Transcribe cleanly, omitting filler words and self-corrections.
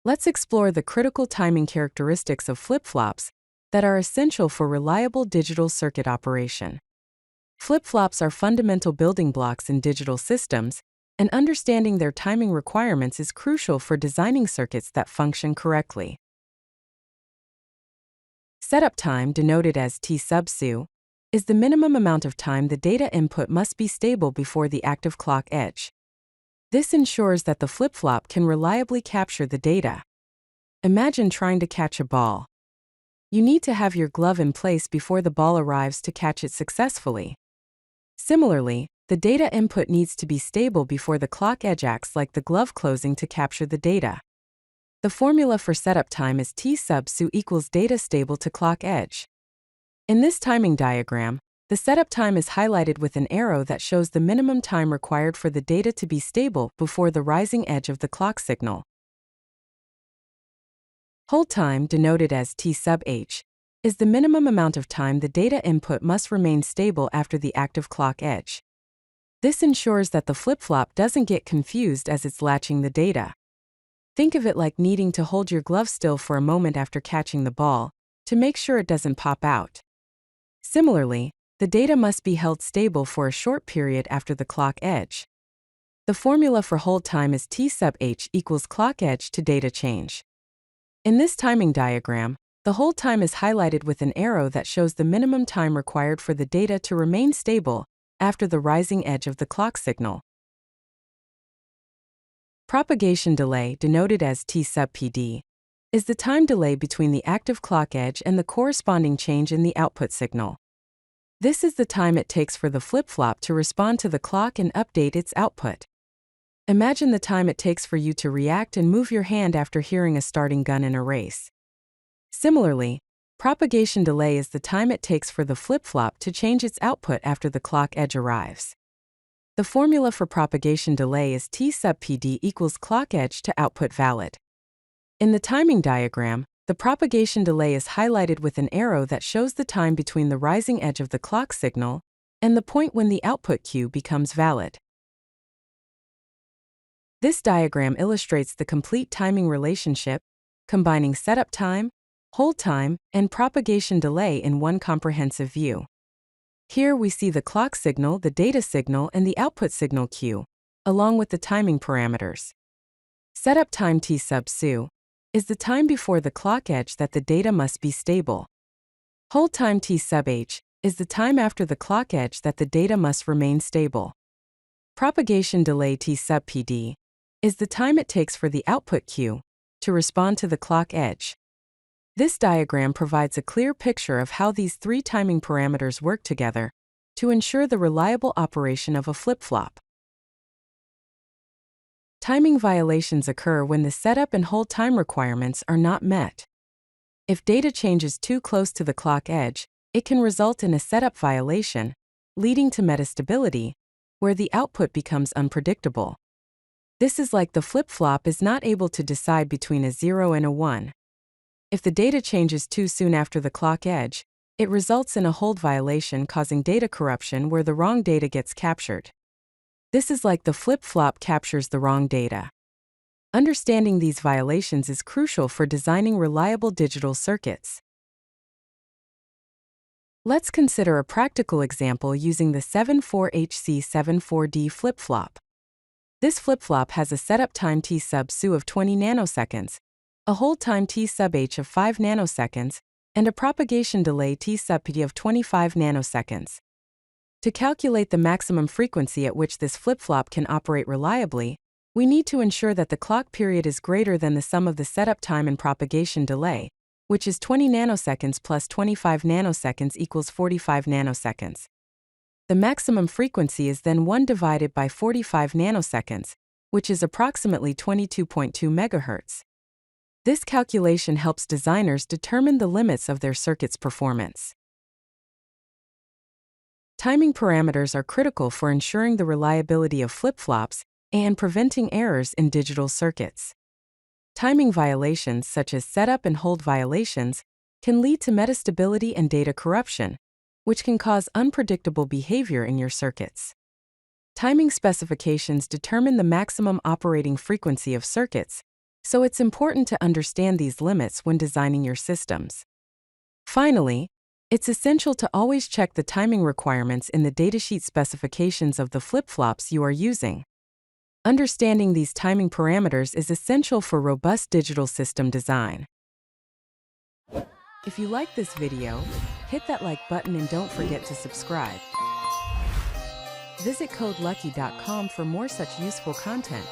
Let's explore the critical timing characteristics of flip-flops that are essential for reliable digital circuit operation. Flip-flops are fundamental building blocks in digital systems, and understanding their timing requirements is crucial for designing circuits that function correctly. Setup time, denoted as T sub su, is the minimum amount of time the data input must be stable before the active clock edge. This ensures that the flip-flop can reliably capture the data. Imagine trying to catch a ball. You need to have your glove in place before the ball arrives to catch it successfully. Similarly, the data input needs to be stable before the clock edge acts like the glove closing to capture the data. The formula for setup time is T sub su equals data stable to clock edge. In this timing diagram, the setup time is highlighted with an arrow that shows the minimum time required for the data to be stable before the rising edge of the clock signal. Hold time, denoted as T sub h, is the minimum amount of time the data input must remain stable after the active clock edge. This ensures that the flip-flop doesn't get confused as it's latching the data. Think of it like needing to hold your glove still for a moment after catching the ball, to make sure it doesn't pop out. Similarly, the data must be held stable for a short period after the clock edge. The formula for hold time is T sub h equals clock edge to data change. In this timing diagram, the hold time is highlighted with an arrow that shows the minimum time required for the data to remain stable after the rising edge of the clock signal. Propagation delay, denoted as T sub pd, is the time delay between the active clock edge and the corresponding change in the output signal. This is the time it takes for the flip-flop to respond to the clock and update its output. Imagine the time it takes for you to react and move your hand after hearing a starting gun in a race. Similarly, propagation delay is the time it takes for the flip-flop to change its output after the clock edge arrives. The formula for propagation delay is T sub pd equals clock edge to output valid. In the timing diagram, the propagation delay is highlighted with an arrow that shows the time between the rising edge of the clock signal and the point when the output cue becomes valid. This diagram illustrates the complete timing relationship, combining setup time, hold time, and propagation delay in one comprehensive view. Here we see the clock signal, the data signal, and the output signal cue, along with the timing parameters. Setup time T sub su is the time before the clock edge that the data must be stable. Hold time T sub h is the time after the clock edge that the data must remain stable. Propagation delay T sub pd is the time it takes for the output cue to respond to the clock edge. This diagram provides a clear picture of how these three timing parameters work together to ensure the reliable operation of a flip-flop. Timing violations occur when the setup and hold time requirements are not met. If data changes too close to the clock edge, it can result in a setup violation, leading to metastability, where the output becomes unpredictable. This is like the flip-flop is not able to decide between a 0 and a 1. If the data changes too soon after the clock edge, it results in a hold violation causing data corruption where the wrong data gets captured. This is like the flip-flop captures the wrong data. Understanding these violations is crucial for designing reliable digital circuits. Let's consider a practical example using the 74HC74D flip-flop. This flip-flop has a setup time T sub su of 20 nanoseconds, a hold time T sub h of 5 nanoseconds, and a propagation delay T sub pd of 25 nanoseconds. To calculate the maximum frequency at which this flip-flop can operate reliably, we need to ensure that the clock period is greater than the sum of the setup time and propagation delay, which is 20 nanoseconds plus 25 nanoseconds equals 45 nanoseconds. The maximum frequency is then 1 divided by 45 nanoseconds, which is approximately 22.2 MHz. This calculation helps designers determine the limits of their circuit's performance. Timing parameters are critical for ensuring the reliability of flip-flops and preventing errors in digital circuits. Timing violations such as setup and hold violations can lead to metastability and data corruption, which can cause unpredictable behavior in your circuits. Timing specifications determine the maximum operating frequency of circuits, so it's important to understand these limits when designing your systems. Finally, it's essential to always check the timing requirements in the datasheet specifications of the flip-flops you are using. Understanding these timing parameters is essential for robust digital system design. If you like this video, hit that like button and don't forget to subscribe. Visit CodeLucky.com for more such useful content.